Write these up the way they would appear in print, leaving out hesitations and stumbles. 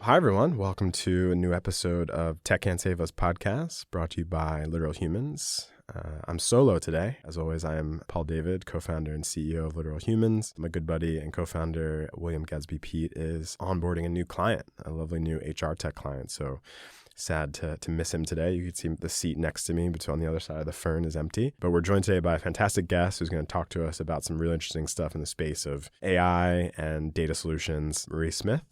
Hi, everyone. Welcome to a new episode of Tech Can't Save Us podcast, brought to you by Literal Humans. I'm solo today. As always, I am Paul David, co-founder and CEO of Literal Humans. My good buddy and co-founder, William Gadsby Pete, is onboarding a new client, a lovely new HR tech client. So sad to miss him today. You can see the seat next to me, but on the other side of the fern is empty. But we're joined today by a fantastic guest who's going to talk to us about some really interesting stuff in the space of AI and data solutions. Marie Smith,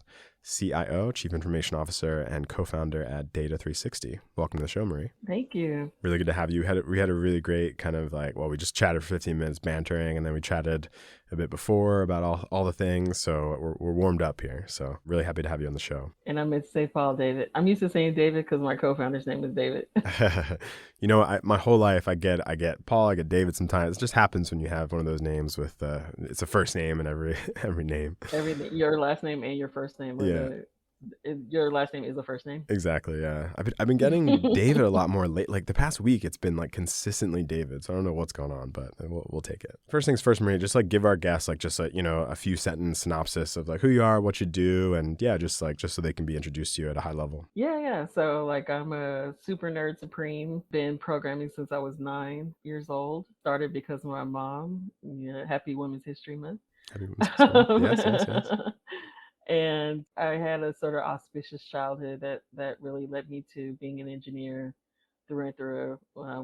CIO, Chief Information Officer, and co-founder at Data360. Welcome to the show, Marie. Thank you. Really good to have you. We had a really great kind of we just chatted for 15 minutes bantering, and then we chatted a bit before about all the things. So we're warmed up here. So really happy to have you on the show. And I meant to say Paul David. I'm used to saying David because my co-founder's name is David. My whole life I get Paul, I get David sometimes. It just happens when you have one of those names with it's a first name in every name. Your last name and your first name. Yeah. Your last name is the first name. Exactly. Yeah. I've been getting David a lot more late. Like the past week, it's been like consistently David. So I don't know what's going on, but we'll take it. First things first, Marie. Just give our guests a few sentence synopsis of who you are, what you do, and just so they can be introduced to you at a high level. Yeah. So I'm a super nerd supreme. Been programming since I was 9 years old. Started because of my mom. Happy Women's History Month. Happy Women's History Month. Yes. And I had a sort of auspicious childhood that really led me to being an engineer through and through,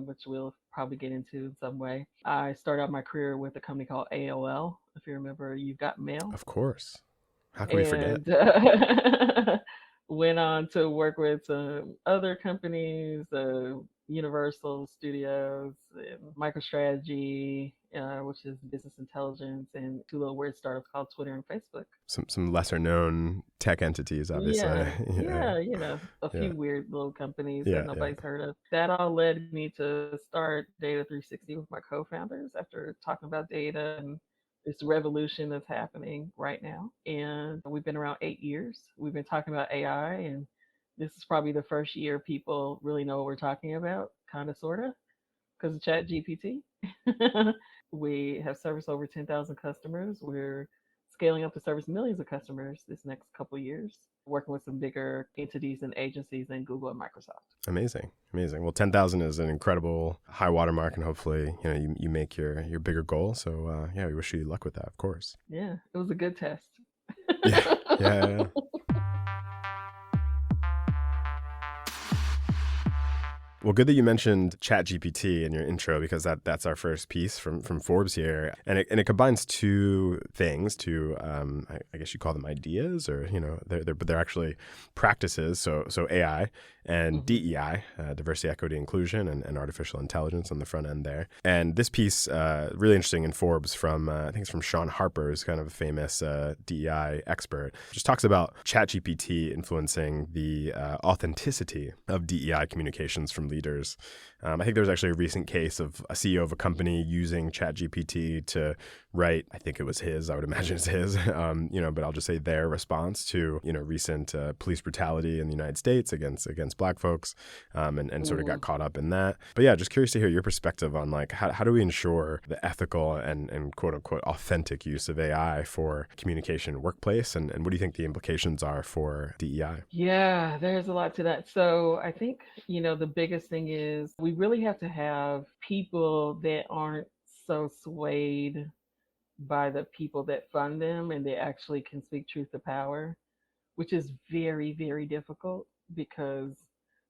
which we'll probably get into in some way. I started out my career with a company called AOL, if you remember You've Got Mail. Of course. How can we forget? Went on to work with some other companies, Universal Studios, MicroStrategy, which is business intelligence, and two little weird startups called Twitter and Facebook. Some lesser known tech entities, obviously. Yeah, a few weird little companies that nobody's heard of. That all led me to start Data360 with my co-founders after talking about data and this revolution that's happening right now. And we've been around 8 years. We've been talking about AI, and this is probably the first year people really know what we're talking about, kind of, sort of, because of ChatGPT. We have serviced over 10,000 customers. We're scaling up to service millions of customers this next couple of years, working with some bigger entities and agencies than Google and Microsoft. Amazing. Well, 10,000 is an incredible high watermark, and hopefully, you make your bigger goal. So, we wish you luck with that, of course. Yeah, it was a good test. Yeah. Well, good that you mentioned ChatGPT in your intro, because that's our first piece from Forbes here, and it combines two things. I guess you call them ideas, or they're actually practices. So AI and DEI, diversity, equity, inclusion, and artificial intelligence on the front end there. And this piece, really interesting in Forbes from I think it's from Sean Harper, who's kind of a famous DEI expert. Just talks about ChatGPT influencing the authenticity of DEI communications from leaders. I think there was actually a recent case of a CEO of a company using ChatGPT to write, I think it was his, I would imagine it's his, but I'll just say their response to, recent police brutality in the United States against Black folks, and sort of got caught up in that. But yeah, just curious to hear your perspective on how do we ensure the ethical and quote unquote authentic use of AI for communication workplace, and what do you think the implications are for DEI? Yeah, there's a lot to that. So I think, the biggest thing is we really have to have people that aren't so swayed by the people that fund them, and they actually can speak truth to power, which is very, very difficult because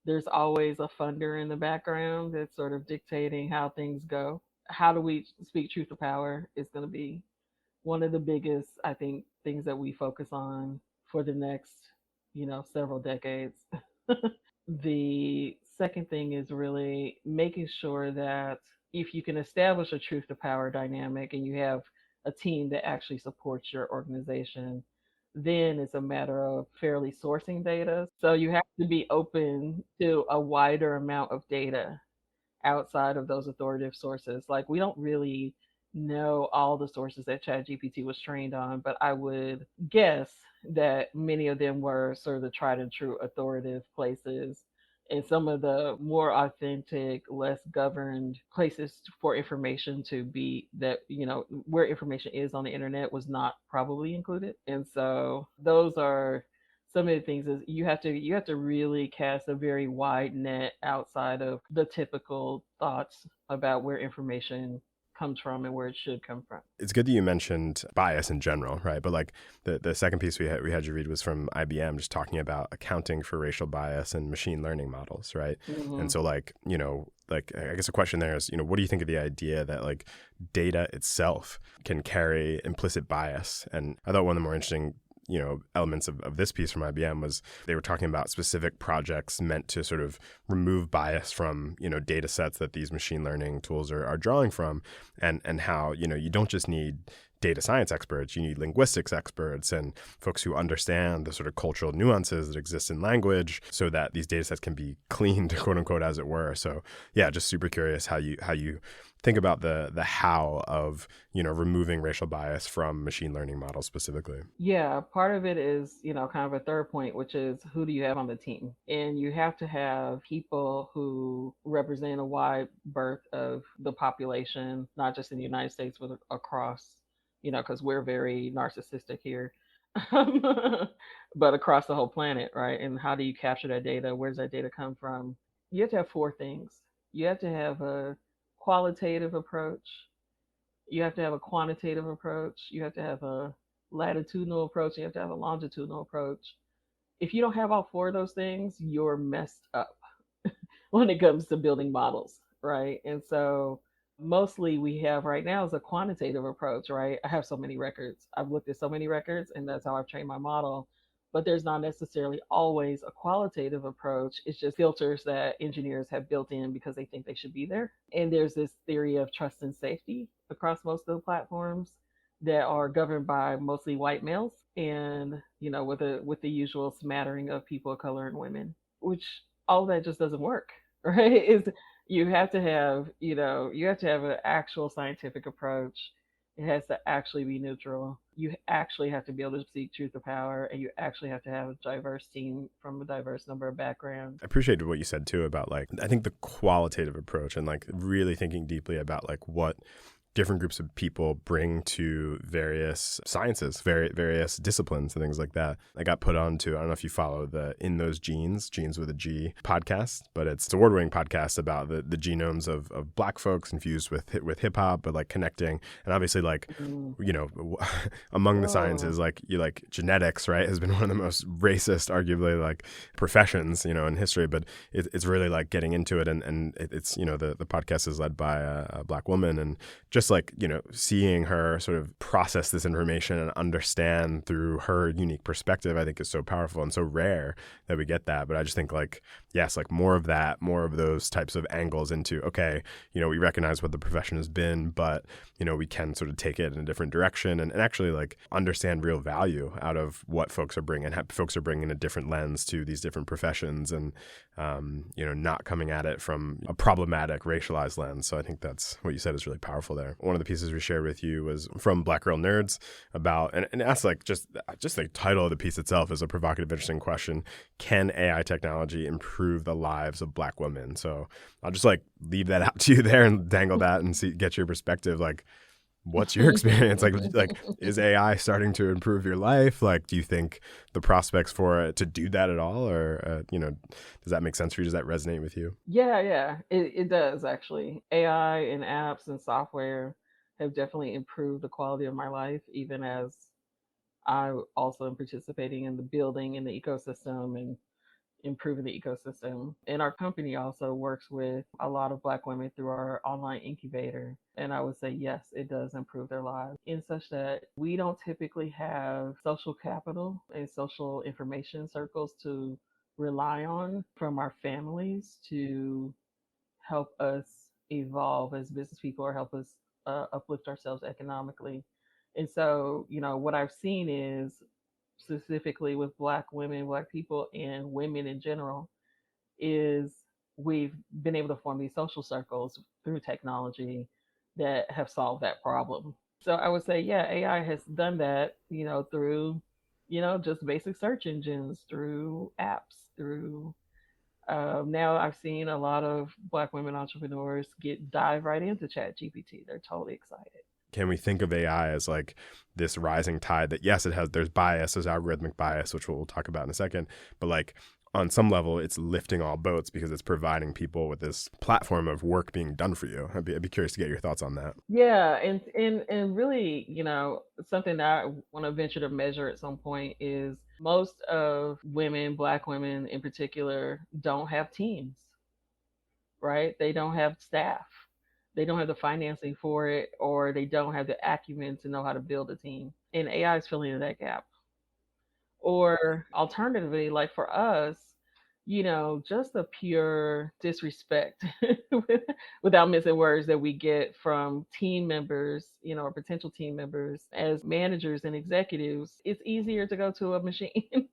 there's always a funder in the background that's sort of dictating how things go. How do we speak truth to power is going to be one of the biggest, I think, things that we focus on for the next, several decades. The second thing is really making sure that if you can establish a truth to power dynamic and you have a team that actually supports your organization, then it's a matter of fairly sourcing data. So you have to be open to a wider amount of data outside of those authoritative sources. We don't really know all the sources that ChatGPT was trained on, but I would guess that many of them were sort of the tried and true authoritative places, and some of the more authentic, less governed places for information to be that, where information is on the internet was not probably included. And so those are some of the things is you have to really cast a very wide net outside of the typical thoughts about where information comes from and where it should come from. It's good that you mentioned bias in general, right? But like the second piece we had you read was from IBM, just talking about accounting for racial bias and machine learning models, right? And Hmm. so like, like I guess a question there is, what do you think of the idea that like data itself can carry implicit bias? And I thought one of the more interesting elements of this piece from IBM was they were talking about specific projects meant to sort of remove bias from data sets that these machine learning tools are drawing from, and how you don't just need data science experts, you need linguistics experts and folks who understand the sort of cultural nuances that exist in language so that these data sets can be cleaned, quote unquote, as it were. So yeah, just super curious how you think about the how of removing racial bias from machine learning models specifically. Yeah, part of it is, kind of a third point, which is who do you have on the team? And you have to have people who represent a wide berth of the population, not just in the United States, but across, because we're very narcissistic here, but across the whole planet, right? And how do you capture that data? Where does that data come from? You have to have four things. You have to have a qualitative approach, you have to have a quantitative approach, you have to have a latitudinal approach, you have to have a longitudinal approach. If you don't have all four of those things, you're messed up when it comes to building models, right? And so mostly we have right now is a quantitative approach, right? I have so many records. I've looked at so many records and that's how I've trained my model. But there's not necessarily always a qualitative approach. It's just filters that engineers have built in because they think they should be there. And there's this theory of trust and safety across most of the platforms that are governed by mostly white males and with the usual smattering of people of color and women, which all that just doesn't work. Right? Is you have to have an actual scientific approach. It has to actually be neutral. You actually have to be able to speak truth to power, and you actually have to have a diverse team from a diverse number of backgrounds. I appreciated what you said too about like I think the qualitative approach and like really thinking deeply about like what different groups of people bring to various sciences, various disciplines and things like that. I got put onto, I don't know if you follow the In Those Genes with a G podcast, but it's an award-winning podcast about the genomes of Black folks infused with hip hop, but like connecting. And obviously like, Mm. among the Oh, sciences, like genetics, right, has been one of the most racist, arguably like professions, in history, but it's really like getting into it. And it's, the podcast is led by a Black woman, and just like seeing her sort of process this information and understand through her unique perspective, I think is so powerful and so rare that we get that. But I just think like, yes, like more of that, more of those types of angles into, okay, we recognize what the profession has been, but we can sort of take it in a different direction, and actually like understand real value out of what folks are bringing. Folks are bringing a different lens to these different professions, and not coming at it from a problematic racialized lens. So I think that's what you said is really powerful there. One of the pieces we shared with you was from Black Girl Nerds about, and that's like just the title of the piece itself is a provocative, interesting question. Can AI technology improve the lives of Black women? So I'll just like leave that out to you there and dangle that and get your perspective. Like, what's your experience? Like, is AI starting to improve your life? Like, do you think the prospects for it to do that at all, or does that make sense for you? Does that resonate with you? yeah, yeah, it does actually. AI and apps and software have definitely improved the quality of my life, even as I also am participating in the building in the ecosystem and improving the ecosystem. And our company also works with a lot of Black women through our online incubator. And I would say, yes, it does improve their lives in such that we don't typically have social capital and social information circles to rely on from our families to help us evolve as business people or help us uplift ourselves economically. And so, what I've seen is specifically with Black women, Black people, and women in general, is we've been able to form these social circles through technology that have solved that problem. So I would say, yeah, AI has done that, through, just basic search engines, through apps, through now I've seen a lot of Black women entrepreneurs dive right into Chat GPT. They're totally excited. can we think of AI as like this rising tide that, yes, there's bias, there's algorithmic bias, which we'll talk about in a second, but like on some level, it's lifting all boats because it's providing people with this platform of work being done for you. I'd be curious to get your thoughts on that. Yeah, and really, something that I want to venture to measure at some point is most of women, Black women in particular, don't have teams, right? They don't have staff. They don't have the financing for it, or they don't have the acumen to know how to build a team. And AI is filling in that gap. Or alternatively, like for us, just the pure disrespect without missing words that we get from team members, or potential team members as managers and executives, it's easier to go to a machine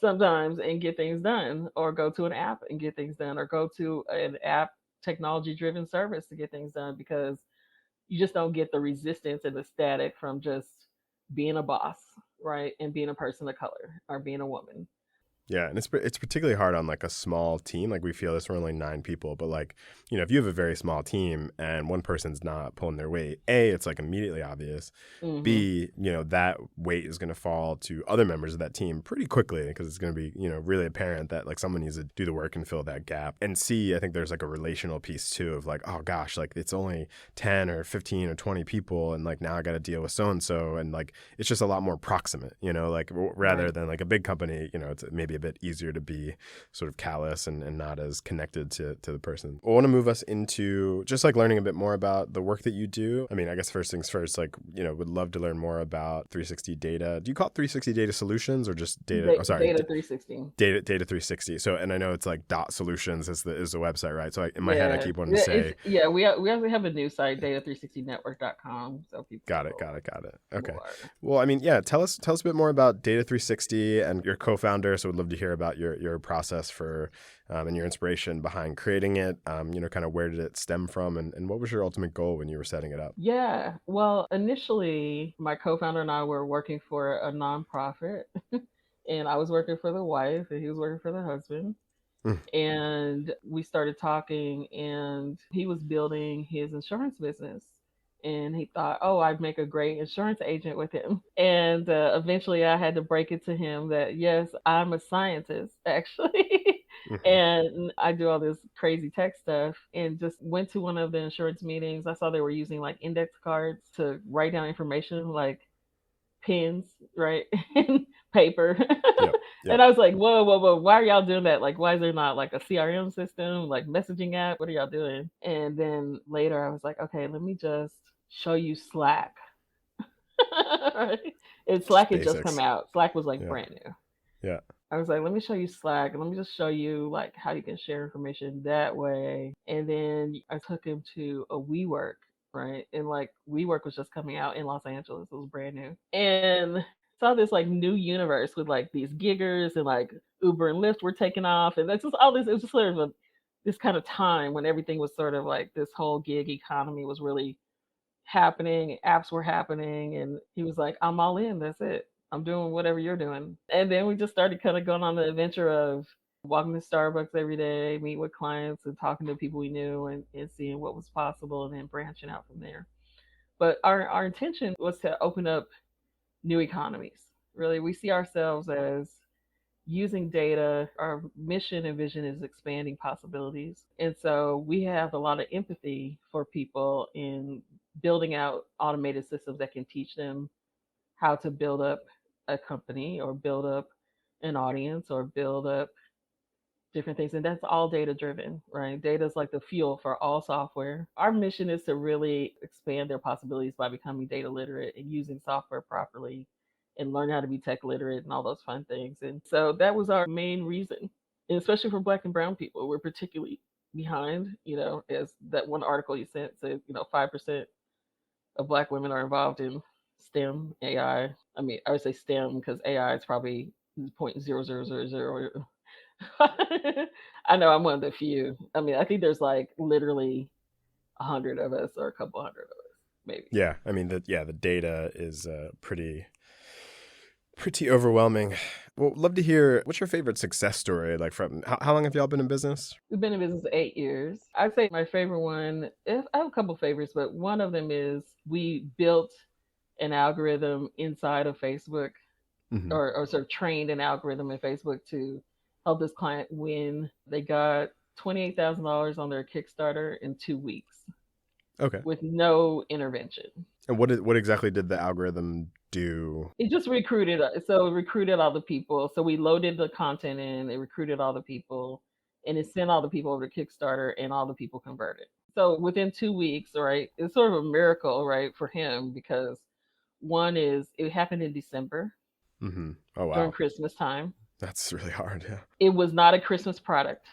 sometimes and get things done, or go to an app and get things done, or go to an app technology driven service to get things done, because you just don't get the resistance and the static from just being a boss, right? And being a person of color or being a woman. Yeah, and it's particularly hard on like a small team. Like we feel this, we're only 9 people, but like, if you have a very small team and one person's not pulling their weight, A, it's like immediately obvious. Hmm. B, that weight is going to fall to other members of that team pretty quickly because it's going to be, really apparent that like someone needs to do the work and fill that gap. And C, I think there's like a relational piece too of like, oh gosh, like it's only 10 or 15 or 20 people. And like now I got to deal with so-and-so. And like, it's just a lot more proximate, like rather Right. than like a big company, it's maybe a bit easier to be sort of callous and not as connected to the person. I want to move us into just like learning a bit more about the work that you do. I mean, I guess first things first, like, would love to learn more about 360 Data. Do you call it 360 Data Solutions or just Data? Oh, sorry, Data 360. Data 360. So, and I know it's like dot solutions is the website, right? So in my head, I Yeah. keep wanting to Yeah, it's say, yeah, we actually have a new site, data360network.com, so people can got it. go Okay. more. Well, I mean, yeah, tell us a bit more about Data 360 and your co-founder. So we'd love to hear about your process for and your inspiration behind creating it. Kind of where did it stem from, and what was your ultimate goal when you were setting it up? Yeah. Well, initially my co-founder and I were working for a nonprofit, and I was working for the wife and he was working for the husband. Mm. And we started talking, and he was building his insurance business, and he thought, oh, I'd make a great insurance agent with him. And eventually I had to break it to him that yes, I'm a scientist actually. Mhm. And I do all this crazy tech stuff, and just went to one of the insurance meetings. I saw they were using like index cards to write down information, like pens, right? And paper. Yep. Yep. And I was like, whoa, whoa, whoa, why are y'all doing that? Like, why is there not like a CRM system, like messaging app? What are y'all doing? And then later I was like, okay, let me just show you Slack. Right? And Just Slack had just come basics. out. Slack was like Yeah. brand new. Yeah. I was like, let me show you Slack, and let me just show you like how you can share information that way. And then I took him to a WeWork, right? And like WeWork was just coming out in Los Angeles. It was brand new. And saw this like new universe with like these giggers, and like Uber and Lyft were taking off. And that's just all this, it was just sort of this kind of time when everything was sort of like this whole gig economy was really happening, apps were happening, and he was like, I'm all in, that's it. I'm doing whatever you're doing. And then we just started kind of going on the adventure of walking to Starbucks every day, meet with clients and talking to people we knew, and seeing what was possible, and then branching out from there. But our intention was to open up new economies. Really, we see ourselves as using data. Our mission and vision is expanding possibilities. And so we have a lot of empathy for people in building out automated systems that can teach them how to build up a company, or build up an audience, or build up different things. And that's all data driven, right? Data is like the fuel for all software. Our mission is to really expand their possibilities by becoming data literate and using software properly, and learn how to be tech literate and all those fun things. And so that was our main reason. And especially for Black and brown people, we're particularly behind, as that one article you sent said, 5% of Black women are involved in STEM, AI. I mean, I would say STEM because AI is probably 0.0000. I know I'm one of the few. I mean, I think there's like literally 100 of us, or a couple hundred of us, maybe. Yeah. I mean, the data is pretty Pretty overwhelming. Well, love to hear, what's your favorite success story? Like from how long have y'all been in business? We've been in business 8 years. I'd say my favorite one, I have a couple favorites, but one of them is we built an algorithm inside of Facebook, Hmm. or sort of trained an algorithm in Facebook to help this client win. They got $28,000 on their Kickstarter in 2 weeks Okay. with no intervention. And what exactly did the algorithm do? It just recruited, so it recruited all the people. So we loaded the content in, it recruited all the people, and it sent all the people over to Kickstarter, and all the people converted. So within 2 weeks, right, it's sort of a miracle, right, for him, because one is it happened in December Hmm. Oh, during wow. Christmas time. That's really hard. Yeah. It was not a Christmas product.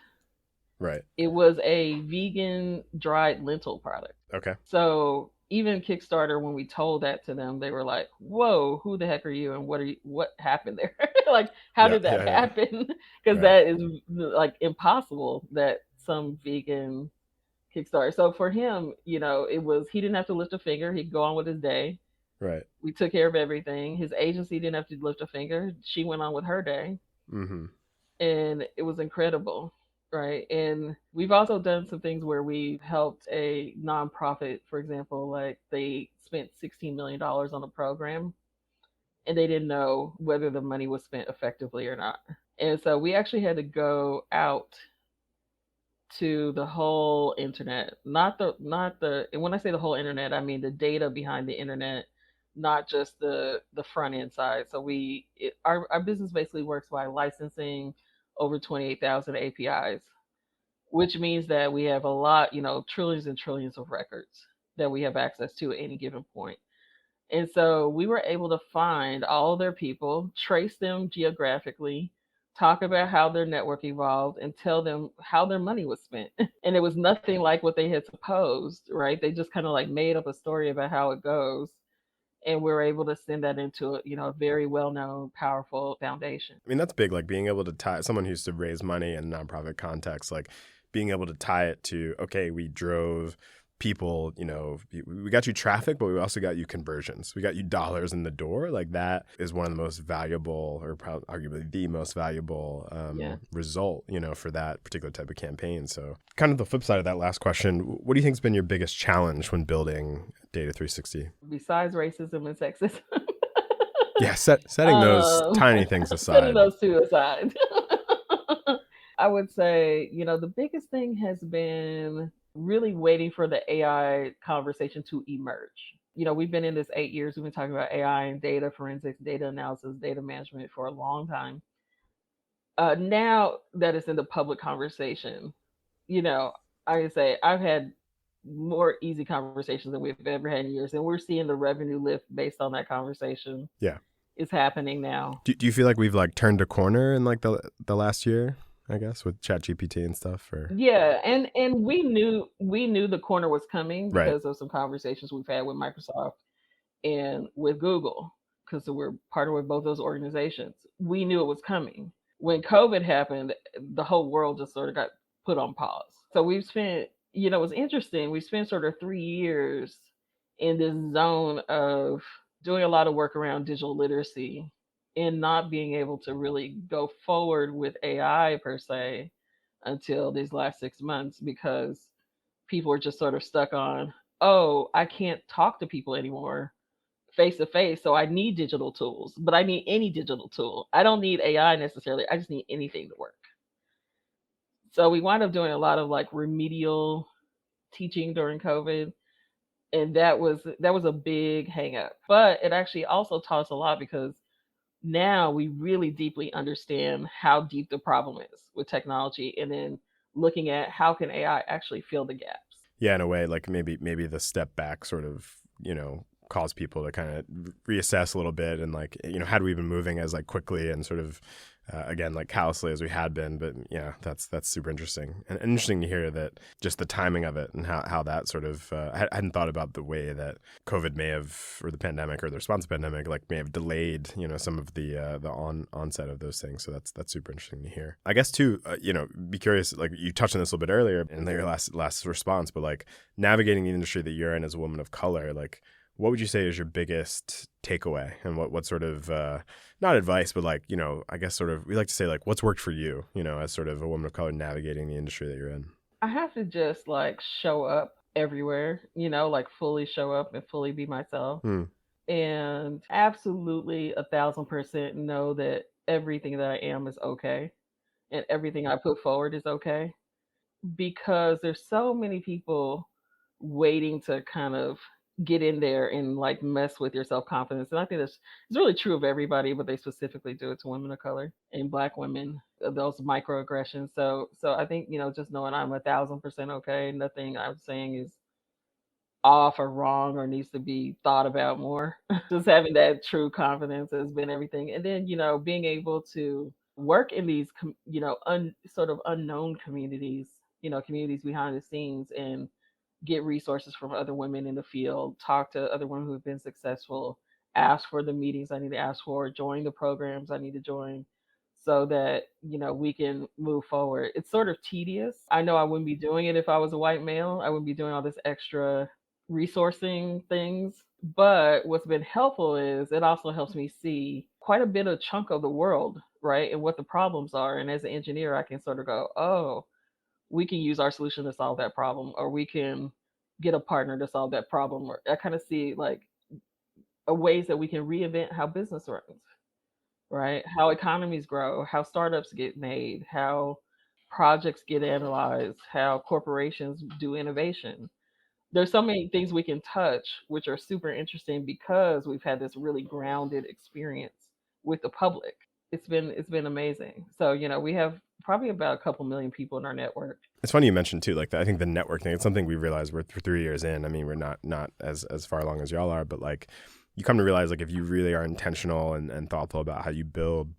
Right. It was a vegan dried lentil product. Okay. So even Kickstarter, when we told that to them, they were like, "Whoa, who the heck are you? And what are you? What happened there? Like, how Yeah. did that Yeah. Yeah. happen? Because Right. that is like impossible that some vegan Kickstarter." So for him, it was he didn't have to lift a finger. He'd go on with his day. Right. We took care of everything. His agency didn't have to lift a finger. She went on with her day, Hmm. and it was incredible, right? And we've also done some things where we helped a nonprofit, for example, like they spent $16 million on a program, and they didn't know whether the money was spent effectively or not. And so we actually had to go out to the whole internet, not the and when I say the whole internet, I mean the data behind the internet, not just the front end side. So our business basically works by licensing over 28,000 APIs, which means that we have a lot, trillions and trillions of records that we have access to at any given point. And so we were able to find all their people, trace them geographically, talk about how their network evolved, and tell them how their money was spent. And it was nothing like what they had supposed, right? They just kind of like made up a story about how it goes. And we were able to send that into a very well known, powerful foundation. I mean, that's big. Like being able to tie someone who used to raise money in nonprofit context, like being able to tie it to, okay, we drove people, we got you traffic, but we also got you conversions. We got you dollars in the door. Like that is one of the most valuable, or probably arguably the most valuable Yeah. result, for that particular type of campaign. So kind of the flip side of that last question, what do you think has been your biggest challenge when building Data360? Besides racism and sexism. Yeah, setting those um, tiny things Setting aside. those two aside. I would say, the biggest thing has been really waiting for the AI conversation to emerge. We've been in this 8 years. We've been talking about AI and data forensics, data analysis, data management for a long time. Now that it's in the public conversation, I would say I've had more easy conversations than we've ever had in years, and we're seeing the revenue lift based on that conversation. Yeah. Is happening now. Do you feel like we've like turned a corner in like the last year, I guess, with ChatGPT and stuff? Or Yeah, and we knew the corner was coming right. because of some conversations we've had with Microsoft and with Google, because we're partnered with both those organizations. We knew it was coming. When COVID happened, the whole world just sort of got put on pause. So we've spent, it was interesting. We spent sort of 3 years in this zone of doing a lot of work around digital literacy and not being able to really go forward with AI per se until these last 6 months, because people are just sort of stuck on, oh, I can't talk to people anymore face to face. So I need digital tools, but I need any digital tool. I don't need AI necessarily. I just need anything to work. So we wind up doing a lot of like remedial teaching during COVID. And that was a big hang up. But it actually also taught us a lot, because now we really deeply understand how deep the problem is with technology, and then looking at how can AI actually fill the gaps. Yeah, in a way, like maybe the step back sort of, cause people to kind of reassess a little bit, and like, had we been moving as like quickly and sort of again like callously as we had been. But yeah, that's super interesting, and interesting to hear that just the timing of it and how that sort of I hadn't thought about the way that COVID may have, or the pandemic or the response to the pandemic, like may have delayed some of the onset of those things. So that's super interesting to hear. I guess too, be curious, like you touched on this a little bit earlier in your last response, but like navigating the industry that you're in as a woman of color, like What would you say is your biggest takeaway, and what sort of not advice, but like, I guess sort of we like to say like what's worked for you, as sort of a woman of color navigating the industry that you're in. I have to just like show up everywhere, like fully show up and fully be myself. Hmm. And absolutely 1,000% know that everything that I am is okay and everything I put forward is okay, because there's so many people waiting to kind of get in there and like mess with your self confidence. And I think that's it's really true of everybody, but they specifically do it to women of color and Black women. Those microaggressions. So I think just knowing I'm 1,000% okay. Nothing I'm saying is off or wrong or needs to be thought about more. Just having that true confidence has been everything. And then, being able to work in these, sort of unknown communities, communities behind the scenes, and get resources from other women in the field, talk to other women who have been successful, ask for the meetings I need to ask for, join the programs I need to join so that, we can move forward. It's sort of tedious. I know I wouldn't be doing it if I was a white male. I wouldn't be doing all this extra resourcing things. But what's been helpful is it also helps me see quite a bit of chunk of the world, right? And what the problems are. And as an engineer, I can sort of go, oh, we can use our solution to solve that problem, or we can get a partner to solve that problem. Or I kind of see like ways that we can reinvent how business runs, right? How economies grow, how startups get made, how projects get analyzed, how corporations do innovation. There's so many things we can touch, which are super interesting because we've had this really grounded experience with the public. It's been amazing. So, we have probably about a couple million people in our network. It's funny you mentioned too, like I think the network thing. It's something we realized we're 3 years in. I mean, we're not as far along as y'all are, but like you come to realize like if you really are intentional and thoughtful about how you build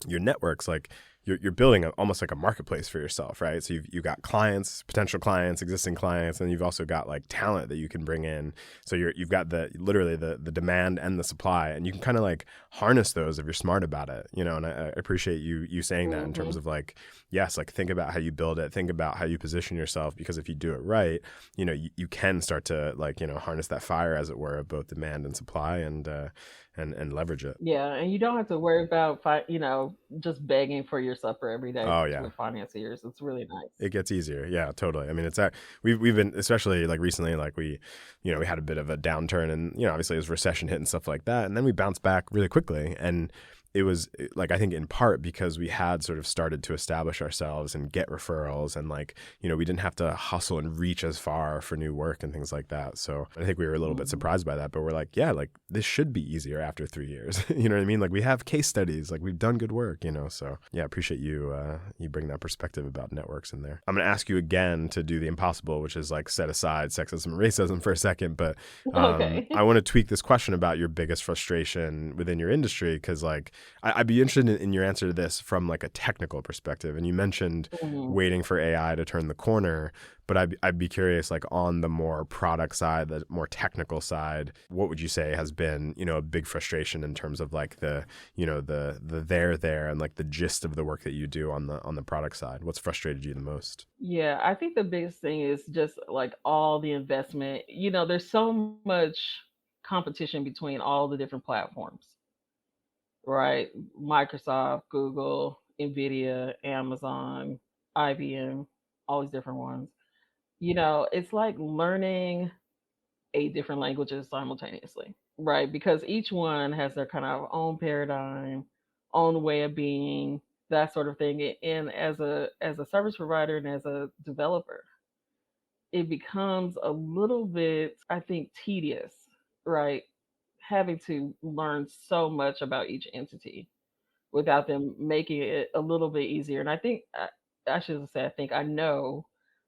your networks, like you're building almost like a marketplace for yourself, right? So you've got clients, potential clients, existing clients, and you've also got like talent that you can bring in. So you've got literally the demand and the supply, and you can kind of like harness those if you're smart about it, And I appreciate you saying that in terms Hmm. of like, yes, like think about how you build it, think about how you position yourself, because if you do it right, you can start to like harness that fire, as it were, of both demand and supply, and leverage it. Yeah, and you don't have to worry about just begging for your supper every day Oh yeah. with financiers. It's really nice. It gets easier. Yeah, totally. I mean, we've been, especially like recently, like we had a bit of a downturn, and obviously it was recession hit and stuff like that, and then we bounced back really quickly, and it was like, I think in part because we had sort of started to establish ourselves and get referrals, and like we didn't have to hustle and reach as far for new work and things like that. So I think we were a little bit Hmm. surprised by that, but we're like, yeah, like this should be easier after 3 years. You know what I mean? Like we have case studies, like we've done good work. So yeah, appreciate you bring that perspective about networks in there. I'm gonna ask you again to do the impossible, which is like set aside sexism and racism for a second, but Okay. I want to tweak this question about your biggest frustration within your industry, because like I'd be interested in your answer to this from like a technical perspective. And you mentioned Hmm. waiting for AI to turn the corner, but I'd be curious, like on the more product side, the more technical side, what would you say has been, a big frustration in terms of like the there and like the gist of the work that you do on the product side? What's frustrated you the most? Yeah, I think the biggest thing is just like all the investment. There's so much competition between all the different platforms, right? Microsoft, Google, Nvidia, Amazon, IBM, all these different ones. It's like learning 8 different languages simultaneously, right? Because each one has their kind of own paradigm, own way of being, that sort of thing. And as a service provider and as a developer, it becomes a little bit, I think, tedious, right? Having to learn so much about each entity without them making it a little bit easier. And I shouldn't say I think, I know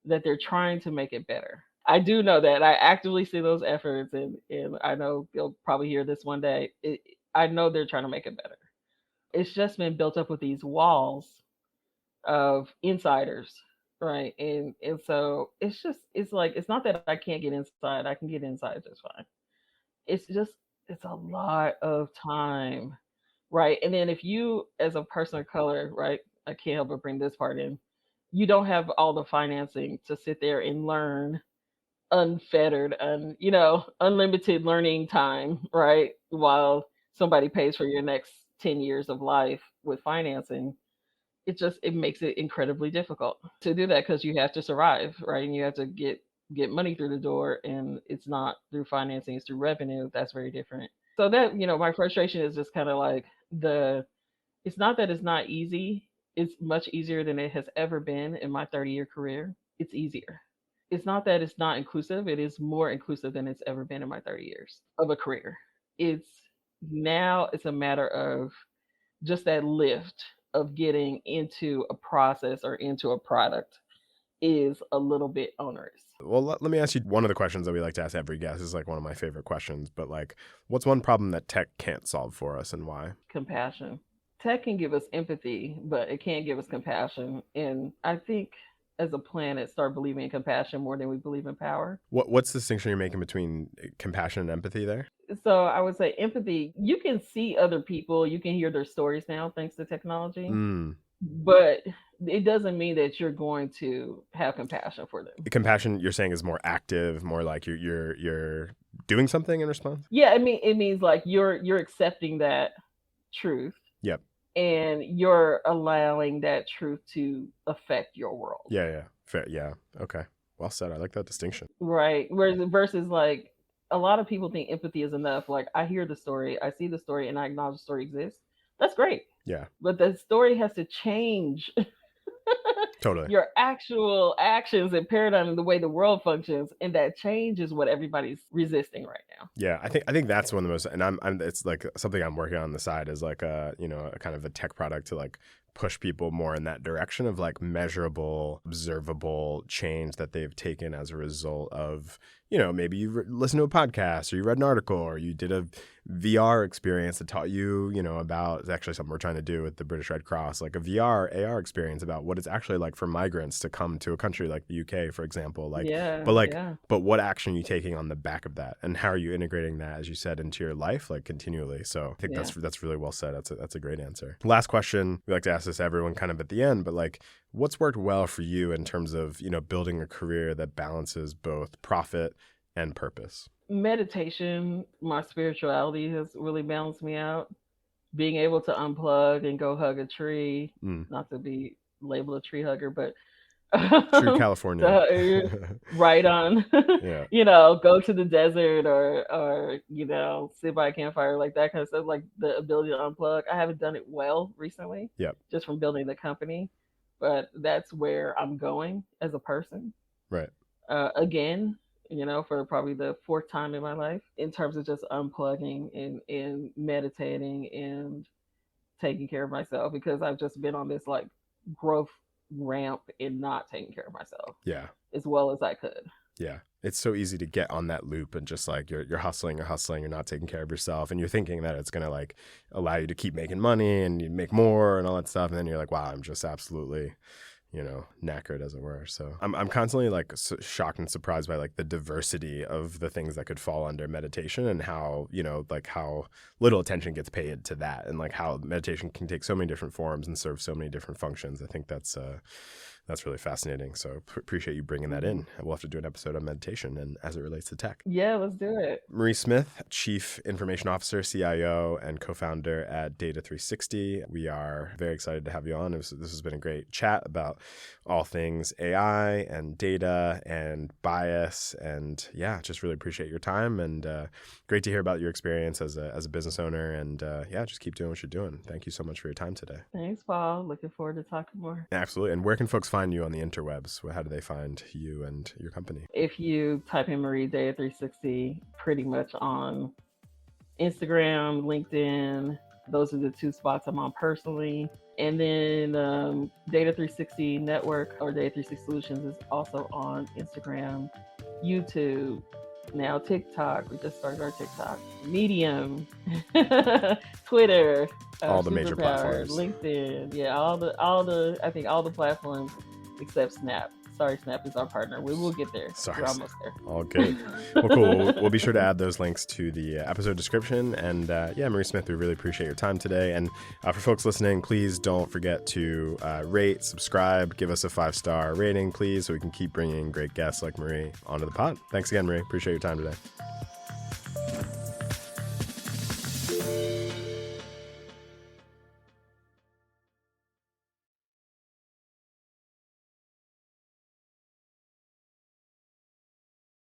that they're trying to make it better. I do know that. I actively see those efforts, and I know you'll probably hear this one day. I know they're trying to make it better. It's just been built up with these walls of insiders, right? And so it's like it's not that I can't get inside. I can get inside just fine. It's just it's a lot of time, right? And then if you, as a person of color, right, I can't help but bring this part in. You don't have all the financing to sit there and learn unfettered and, unlimited learning time, right? While somebody pays for your next 10 years of life with financing, it makes it incredibly difficult to do that because you have to survive, right? And you have to get money through the door, and it's not through financing, it's through revenue. That's very different. So that, my frustration is just kind of like it's not that it's not easy. It's much easier than it has ever been in my 30-year career. It's easier. It's not that it's not inclusive. It is more inclusive than it's ever been in my 30 years of a career. It's Now it's a matter of just that lift of getting into a process or into a product is a little bit onerous. Well, let me ask you one of the questions that we like to ask every guest. Is like one of my favorite questions, but like, what's one problem that tech can't solve for us and why? Compassion. Tech can give us empathy, but it can't give us compassion. And I think as a planet, start believing in compassion more than we believe in power. What's the distinction you're making between compassion and empathy there? So I would say empathy, you can see other people, you can hear their stories now thanks to technology, but it doesn't mean that you're going to have compassion for them. Compassion, you're saying, is more active, more like you're doing something in response? Yeah, I mean, it means like you're accepting that truth. Yep. And you're allowing that truth to affect your world. Yeah. Fair. Yeah. Okay. Well said. I like that distinction. Right. Versus like a lot of people think empathy is enough. Like, I hear the story, I see the story, and I acknowledge the story exists. That's great. Yeah. But the story has to change Totally your actual actions and paradigm and the way the world functions, and that change is what everybody's resisting right now. Yeah, I think that's one of the most, and I'm it's like something I'm working on the side is like a kind of a tech product to like push people more in that direction of like measurable, observable change that they've taken as a result of, maybe you listened to a podcast or you read an article or you did a VR experience that taught you, about, it's actually something we're trying to do with the British Red Cross, like a VR, AR experience about what it's actually like for migrants to come to a country like the UK, for example. Like, but what action are you taking on the back of that? And how are you integrating that, as you said, into your life, like continually? So I think that's really well said. That's a great answer. Last question. We like to ask this to everyone kind of at the end, but like, what's worked well for you in terms of, building a career that balances both profit and purpose? Meditation, my spirituality has really balanced me out. Being able to unplug and go hug a tree, not to be labeled a tree hugger, but true California. Right on. Yeah. Go to the desert or sit by a campfire, like that kind of stuff, like the ability to unplug. I haven't done it well recently. Yep. Just from building the company, but that's where I'm going as a person. Right. Again, for probably the fourth time in my life, in terms of just unplugging and meditating and taking care of myself, because I've just been on this like growth ramp in not taking care of myself as well as I could. Yeah. It's so easy to get on that loop and just like you're hustling, you're not taking care of yourself, and you're thinking that it's going to like allow you to keep making money and you make more and all that stuff. And then you're like, wow, I'm just absolutely, knackered, as it were. So I'm constantly like shocked and surprised by like the diversity of the things that could fall under meditation, and how, like how little attention gets paid to that, and like how meditation can take so many different forms and serve so many different functions. I think that's really fascinating. So appreciate you bringing that in. We'll have to do an episode on meditation and as it relates to tech. Yeah, let's do it. Marie Smith, Chief Information Officer, CIO, and co-founder at Data360. We are very excited to have you on. This has been a great chat about all things AI and data and bias. And yeah, just really appreciate your time, and great to hear about your experience as a business owner. And just keep doing what you're doing. Thank you so much for your time today. Thanks, Paul. Looking forward to talking more. Absolutely. And where can folks find you on the interwebs? How do they find you and your company? If you type in Marie Data360, pretty much on Instagram, LinkedIn, those are the two spots I'm on personally. And then Data360 Network or Data360 Solutions is also on Instagram, YouTube, now TikTok. We just started our TikTok. Medium, Twitter, all the major platforms, LinkedIn. Yeah, all the I think all the platforms except Snap. Sorry, Snap is our partner. We will get there. Sorry, We're almost there. All good. Well, cool. We'll be sure to add those links to the episode description. And yeah, Marie Smith, we really appreciate your time today. And for folks listening, please don't forget to rate, subscribe, give us a 5-star rating, please, so we can keep bringing great guests like Marie onto the pod. Thanks again, Marie. Appreciate your time today.